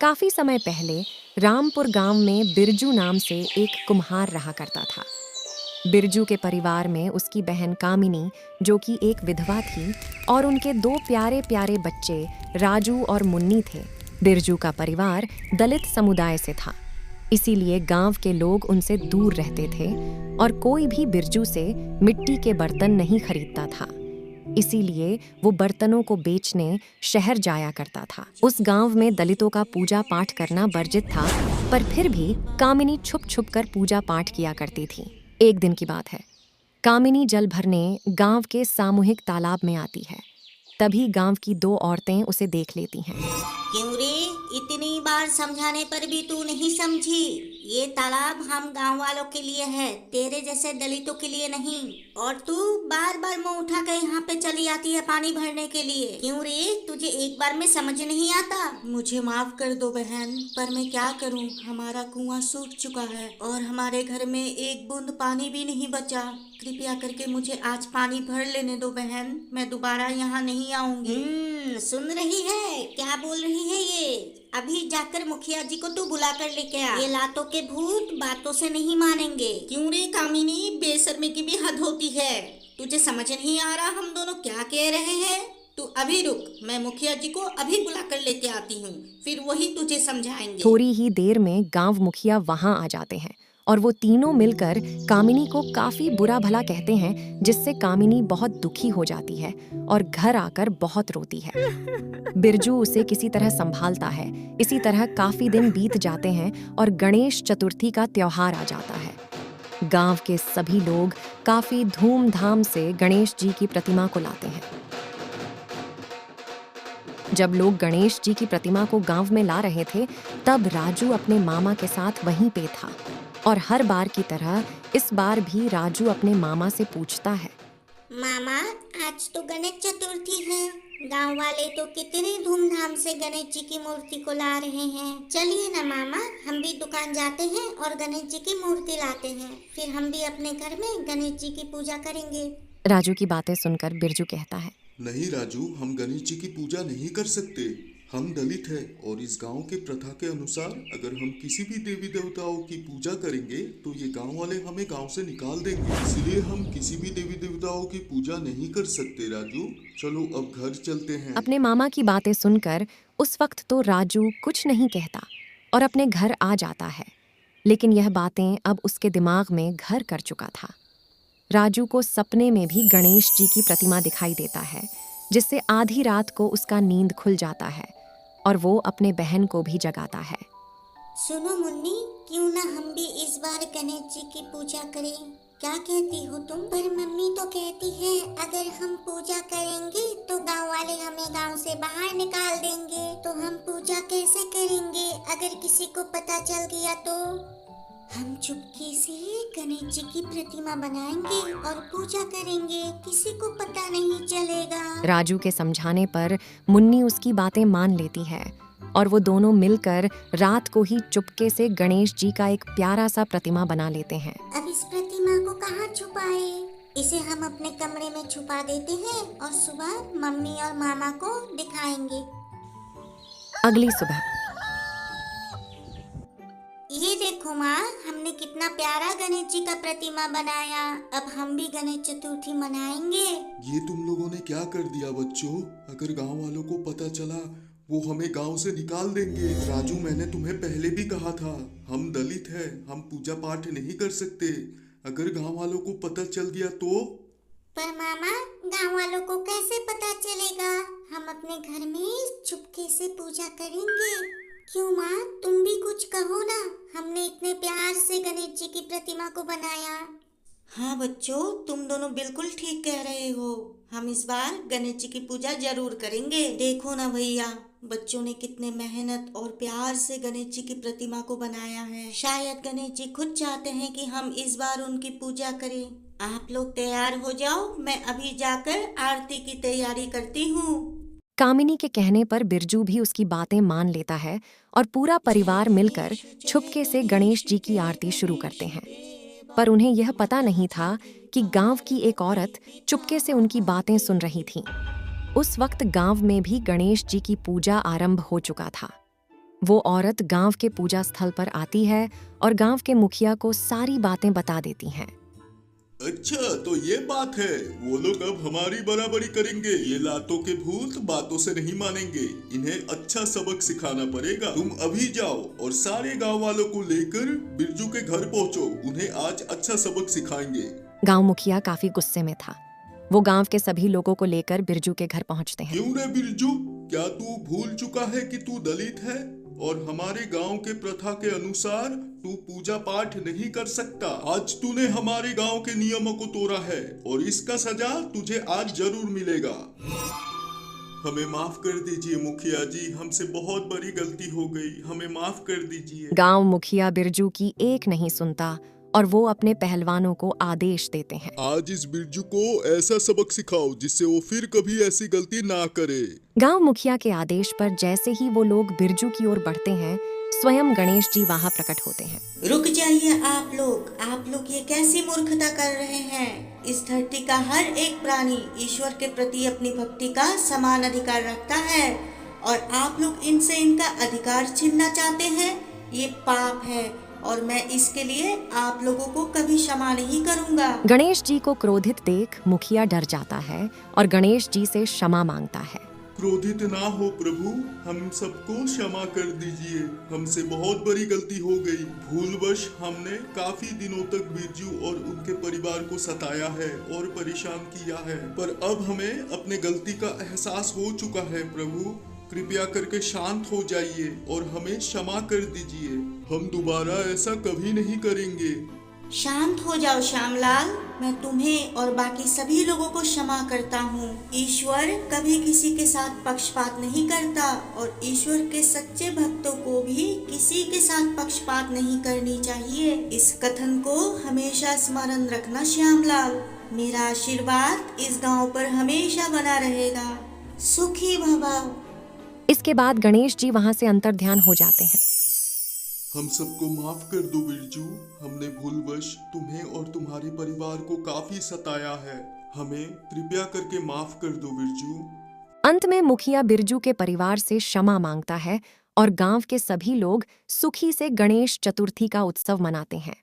काफी समय पहले रामपुर गांव में बिरजू नाम से एक कुम्हार रहा करता था। बिरजू के परिवार में उसकी बहन कामिनी, जो कि एक विधवा थी, और उनके दो प्यारे प्यारे बच्चे राजू और मुन्नी थे। बिरजू का परिवार दलित समुदाय से था, इसीलिए गांव के लोग उनसे दूर रहते थे और कोई भी बिरजू से मिट्टी के बर्तन नहीं खरीदता था। इसीलिए वो बर्तनों को बेचने शहर जाया करता था। उस गांव में दलितों का पूजा पाठ करना वर्जित था, पर फिर भी कामिनी छुप छुप कर पूजा पाठ किया करती थी। एक दिन की बात है, कामिनी जल भरने गांव के सामूहिक तालाब में आती है। तभी गांव की दो औरतें उसे देख लेती हैं। क्यों रे, इतनी बार समझाने पर भी तू नहीं समझी? ये तालाब हम गांव वालों के लिए है, तेरे जैसे दलितों के लिए नहीं। और तू बार बार मुंह उठा कर यहाँ पे चली आती है पानी भरने के लिए। क्यों रे, तुझे एक बार में समझ नहीं आता? मुझे माफ कर दो बहन, पर मैं क्या करूँ, हमारा कुआं सूख चुका है और हमारे घर में एक बूंद पानी भी नहीं बचा। कृपया करके मुझे आज पानी भर लेने दो बहन, मैं दोबारा यहाँ नहीं आऊंगी। सुन रही है क्या बोल रही है ये? अभी जाकर मुखिया जी को तू बुला कर लेके आ। ये लातों के भूत बातों से नहीं मानेंगे। क्यों रे कामिनी, बेशर्मी की भी हद होती है। तुझे समझ नहीं आ रहा हम दोनों क्या कह रहे हैं? तू अभी रुक, मैं मुखिया जी को अभी बुला कर लेके आती हूँ, फिर वही तुझे समझाएंगे। थोड़ी ही देर में गांव मुखिया वहां आ जाते हैं और वो तीनों मिलकर कामिनी को काफी बुरा भला कहते हैं, जिससे कामिनी बहुत दुखी हो जाती है और घर आकर बहुत रोती है। बिरजू उसे किसी तरह संभालता है। इसी तरह काफी दिन बीत जाते हैं और गणेश चतुर्थी का त्योहार आ जाता है। गांव के सभी लोग काफी धूमधाम से गणेश जी की प्रतिमा को लाते हैं। जब लोग गणेश जी की प्रतिमा को गांव में ला रहे थे, तब राजू अपने मामा के साथ वहीं पे था। और हर बार की तरह इस बार भी राजू अपने मामा से पूछता है, मामा, आज तो गणेश चतुर्थी है, गांव वाले तो कितने धूमधाम से गणेश जी की मूर्ति को ला रहे हैं। चलिए ना मामा, हम भी दुकान जाते हैं और गणेश जी की मूर्ति लाते हैं, फिर हम भी अपने घर में गणेश जी की पूजा करेंगे। राजू की बातें सुनकर बिरजू कहता है, नहीं राजू, हम गणेश जी की पूजा नहीं कर सकते। हम दलित हैं और इस गांव के प्रथा के अनुसार अगर हम किसी भी देवी देवताओं की पूजा करेंगे तो ये गांव वाले हमें गांव से निकाल देंगे। इसलिए हम किसी भी देवी देवताओं की पूजा नहीं कर सकते। राजू, चलो अब घर चलते हैं। अपने मामा की बातें सुनकर उस वक्त तो राजू कुछ नहीं कहता और अपने घर आ जाता है। लेकिन यह बातें अब उसके दिमाग में घर कर चुका था। राजू को सपने में भी गणेश जी की प्रतिमा दिखाई देता है, जिससे आधी रात को उसका नींद खुल जाता है और वो अपने बहन को भी जगाता है। सुनो मुन्नी, क्यों ना हम भी इस बार गणेश जी की पूजा करें? क्या कहती हो तुम? पर मम्मी तो कहती है अगर हम पूजा करेंगे तो गांव वाले हमें गांव से बाहर निकाल देंगे। तो हम पूजा कैसे करेंगे अगर किसी को पता चल गया तो? हम चुपके से गणेश जी की प्रतिमा बनाएंगे और पूजा करेंगे, किसी को पता नहीं चलेगा। राजू के समझाने पर मुन्नी उसकी बातें मान लेती है और वो दोनों मिलकर रात को ही चुपके से गणेश जी का एक प्यारा सा प्रतिमा बना लेते हैं। अब इस प्रतिमा को कहाँ छुपाए? इसे हम अपने कमरे में छुपा देते हैं और सुबह मम्मी और मामा को दिखाएंगे। अगली सुबह, ये देखो माँ, हमने कितना प्यारा गणेश जी का प्रतिमा बनाया। अब हम भी गणेश चतुर्थी मनाएंगे। ये तुम लोगों ने क्या कर दिया बच्चों? अगर गांव वालों को पता चला वो हमें गांव से निकाल देंगे। राजू, मैंने तुम्हें पहले भी कहा था, हम दलित हैं, हम पूजा पाठ नहीं कर सकते। अगर गांव वालों को पता चल गया तो? पर मामा, गांव वालों को कैसे पता चलेगा? हम अपने घर में चुपके से पूजा करेंगे। क्यों माँ, तुम भी कुछ कहो ना, हमने इतने प्यार से गणेश जी की प्रतिमा को बनाया। हाँ बच्चों, तुम दोनों बिल्कुल ठीक कह रहे हो। हम इस बार गणेश जी की पूजा जरूर करेंगे। देखो ना भैया, बच्चों ने कितने मेहनत और प्यार से गणेश जी की प्रतिमा को बनाया है। शायद गणेश जी खुद चाहते हैं कि हम इस बार उनकी पूजा करें। आप लोग तैयार हो जाओ, मैं अभी जाकर आरती की तैयारी करती हूँ। कामिनी के कहने पर बिरजू भी उसकी बातें मान लेता है और पूरा परिवार मिलकर छुपके से गणेश जी की आरती शुरू करते हैं। पर उन्हें यह पता नहीं था कि गांव की एक औरत चुपके से उनकी बातें सुन रही थी। उस वक्त गांव में भी गणेश जी की पूजा आरंभ हो चुका था। वो औरत गांव के पूजा स्थल पर आती है और गांव के मुखिया को सारी बातें बता देती हैं। अच्छा, तो ये बात है। वो लोग अब हमारी बराबरी करेंगे। ये लातों के भूत बातों से नहीं मानेंगे। इन्हें अच्छा सबक सिखाना पड़ेगा। तुम अभी जाओ और सारे गांव वालों को लेकर बिरजू के घर पहुंचो। उन्हें आज अच्छा सबक सिखाएंगे। गांव मुखिया काफी गुस्से में था। वो गांव के सभी लोगों को लेकर बिरजू के घर पहुंचते हैं। क्यों रे बिरजू, क्या तू भूल चुका है कि तू दलित है और हमारे गांव के प्रथा के अनुसार तू पूजा पाठ नहीं कर सकता। आज तूने हमारे गांव के नियमों को तोड़ा है और इसका सजा तुझे आज जरूर मिलेगा। हमें माफ कर दीजिए मुखिया जी, हमसे बहुत बड़ी गलती हो गई। हमें माफ कर दीजिए। गांव मुखिया बिरजू की एक नहीं सुनता और वो अपने पहलवानों को आदेश देते हैं। आज इस बिरजू को ऐसा सबक सिखाओ जिससे वो फिर कभी ऐसी गलती ना करे। गांव मुखिया के आदेश पर जैसे ही वो लोग बिरजू की ओर बढ़ते हैं, स्वयं गणेश जी वहां प्रकट होते हैं। रुक जाइए आप लोग ये कैसी मूर्खता कर रहे हैं। इस धरती का हर एक प्राणी ईश्वर के प्रति अपनी भक्ति का समान अधिकार रखता है और आप लोग इनसे इनका अधिकार छीनना चाहते हैं। ये पाप है और मैं इसके लिए आप लोगों को कभी क्षमा नहीं करूंगा। गणेश जी को क्रोधित देख मुखिया डर जाता है और गणेश जी से क्षमा मांगता है। क्रोधित ना हो प्रभु, हम सबको क्षमा कर दीजिए। हमसे बहुत बड़ी गलती हो गई। भूलवश हमने काफी दिनों तक बिरजू और उनके परिवार को सताया है और परेशान किया है, पर अब हमें अपने गलती का एहसास हो चुका है। प्रभु कृपया करके शांत हो जाइए और हमें क्षमा कर दीजिए। हम दोबारा ऐसा कभी नहीं करेंगे। शांत हो जाओ श्यामलाल, मैं तुम्हें और बाकी सभी लोगों को क्षमा करता हूँ। ईश्वर कभी किसी के साथ पक्षपात नहीं करता और ईश्वर के सच्चे भक्तों को भी किसी के साथ पक्षपात नहीं करनी चाहिए। इस कथन को हमेशा स्मरण रखना श्यामलाल। मेरा आशीर्वाद इस गांव पर हमेशा बना रहेगा। सुखी भव। इसके बाद गणेश जी वहां से अंतर्ध्यान हो जाते हैं। हम सबको माफ कर दो बिरजू, हमने भूलवश तुम्हें और तुम्हारे परिवार को काफी सताया है। हमें कृपया करके माफ कर दो बिरजू। अंत में मुखिया बिरजू के परिवार से क्षमा मांगता है और गांव के सभी लोग सुखी से गणेश चतुर्थी का उत्सव मनाते हैं।